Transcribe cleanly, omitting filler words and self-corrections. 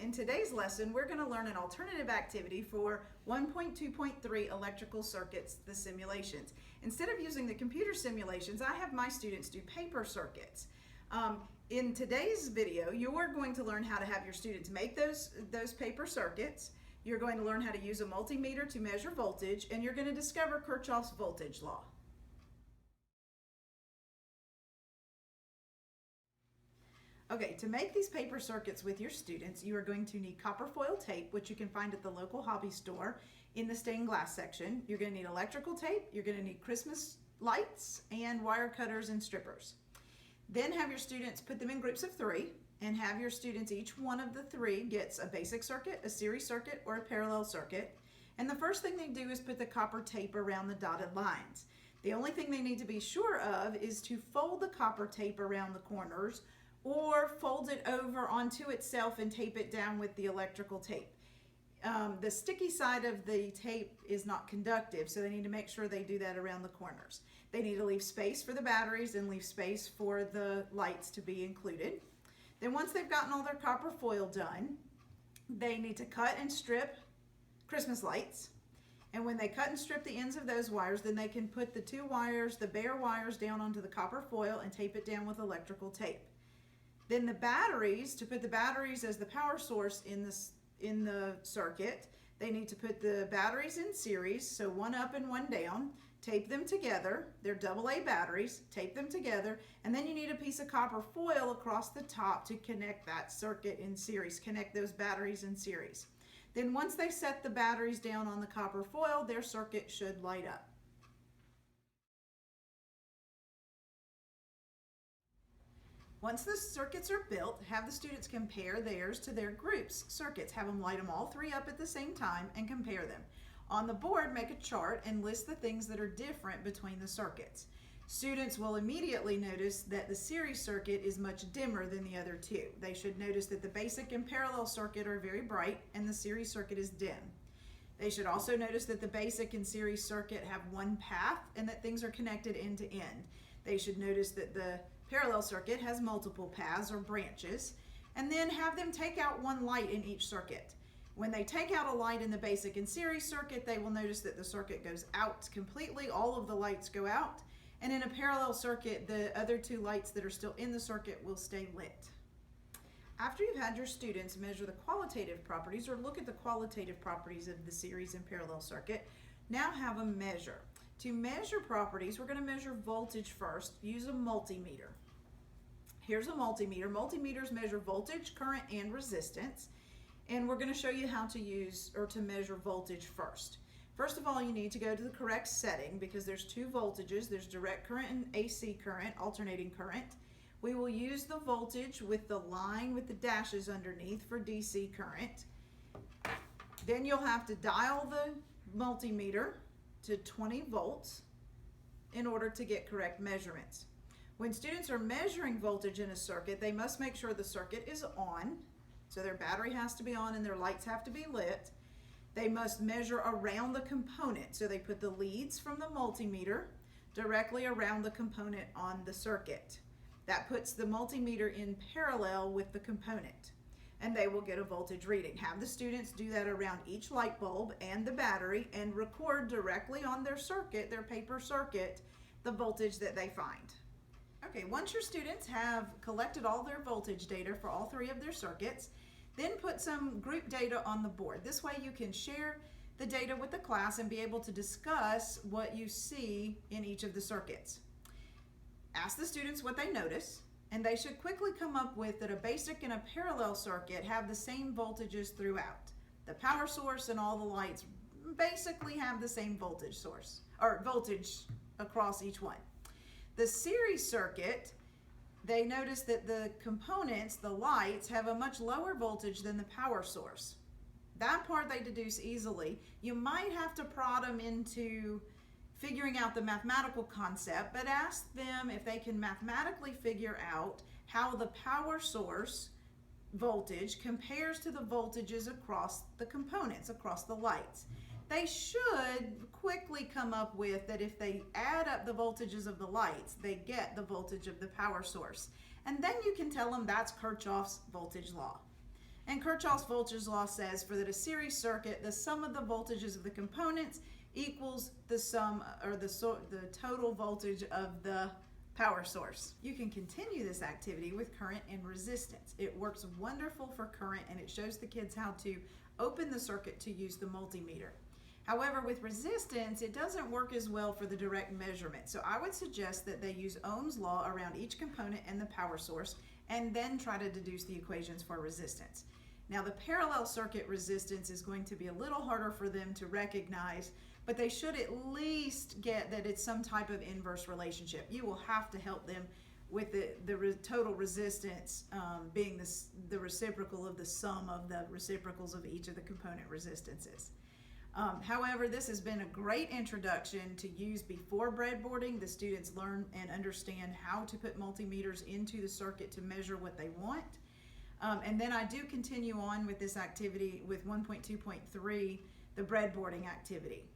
In today's lesson, we're going to learn an alternative activity for 1.2.3 electrical circuits, the simulations. Instead of using the computer simulations, I have my students do paper circuits. In today's video, you're going to learn how to have your students make those paper circuits. You're going to learn how to use a multimeter to measure voltage, and you're going to discover Kirchhoff's voltage law. Okay, to make these paper circuits with your students, you are going to need copper foil tape, which you can find at the local hobby store in the stained glass section. You're going to need electrical tape, you're going to need Christmas lights, and wire cutters and strippers. Then have your students put them in groups of 3, and have your students, each one of the 3 gets a basic circuit, a series circuit, or a parallel circuit. And the first thing they do is put the copper tape around the dotted lines. The only thing they need to be sure of is to fold the copper tape around the corners, or fold it over onto itself and tape it down with the electrical tape. The sticky side of the tape is not conductive, so they need to make sure they do that around the corners. They need to leave space for the batteries and leave space for the lights to be included. Then once they've gotten all their copper foil done, they need to cut and strip Christmas lights. And when they cut and strip the ends of those wires, then they can put the 2 wires, the bare wires, down onto the copper foil and tape it down with electrical tape. Then the batteries, to put the batteries as the power source in the circuit, they need to put the batteries in series, so one up and one down, tape them together. They're AA batteries, tape them together, and then you need a piece of copper foil across the top to connect that circuit in series, connect those batteries in series. Then once they set the batteries down on the copper foil, their circuit should light up. Once the circuits are built, have the students compare theirs to their group's circuits. Have them light them all 3 up at the same time and compare them. On the board, make a chart and list the things that are different between the circuits. Students will immediately notice that the series circuit is much dimmer than the other 2. They should notice that the basic and parallel circuit are very bright and the series circuit is dim. They should also notice that the basic and series circuit have one path and that things are connected end to end. They should notice that the parallel circuit has multiple paths or branches, and then have them take out one light in each circuit. When they take out a light in the basic and series circuit, they will notice that the circuit goes out completely, all of the lights go out, and in a parallel circuit, the other 2 lights that are still in the circuit will stay lit. After you've had your students measure the qualitative properties or look at the qualitative properties of the series and parallel circuit, now have them measure. To measure properties, we're going to measure voltage first. Use a multimeter. Here's a multimeter. Multimeters measure voltage, current, and resistance. And we're going to show you how to use or to measure voltage first. First of all, you need to go to the correct setting because there's 2 voltages. There's direct current and AC current, alternating current. We will use the voltage with the line with the dashes underneath for DC current. Then you'll have to dial the multimeter to 20 volts in order to get correct measurements. When students are measuring voltage in a circuit, they must make sure the circuit is on, so their battery has to be on and their lights have to be lit. They must measure around the component, so they put the leads from the multimeter directly around the component on the circuit. That puts the multimeter in parallel with the component, and they will get a voltage reading. Have the students do that around each light bulb and the battery and record directly on their circuit, their paper circuit, the voltage that they find. Okay, once your students have collected all their voltage data for all 3 of their circuits, then put some group data on the board. This way you can share the data with the class and be able to discuss what you see in each of the circuits. Ask the students what they notice, and they should quickly come up with that a basic and a parallel circuit have the same voltages throughout. The power source and all the lights basically have the same voltage source, or voltage across each one. The series circuit, they notice that the components, the lights, have a much lower voltage than the power source. That part they deduce easily. You might have to prod them into figuring out the mathematical concept, but ask them if they can mathematically figure out how the power source voltage compares to the voltages across the components, across the lights. They should quickly come up with that if they add up the voltages of the lights, they get the voltage of the power source. And then you can tell them that's Kirchhoff's voltage law. And Kirchhoff's voltage law says for a series circuit, the sum of the voltages of the components equals the sum or the total voltage of the power source. You can continue this activity with current and resistance. It works wonderful for current, and it shows the kids how to open the circuit to use the multimeter. However, with resistance, it doesn't work as well for the direct measurement. So I would suggest that they use Ohm's law around each component and the power source, and then try to deduce the equations for resistance. Now, the parallel circuit resistance is going to be a little harder for them to recognize, but they should at least get that it's some type of inverse relationship. You will have to help them with the total resistance being the reciprocal of the sum of the reciprocals of each of the component resistances. However, this has been a great introduction to use before breadboarding. The students learn and understand how to put multimeters into the circuit to measure what they want. And then I do continue on with this activity with 1.2.3, the breadboarding activity.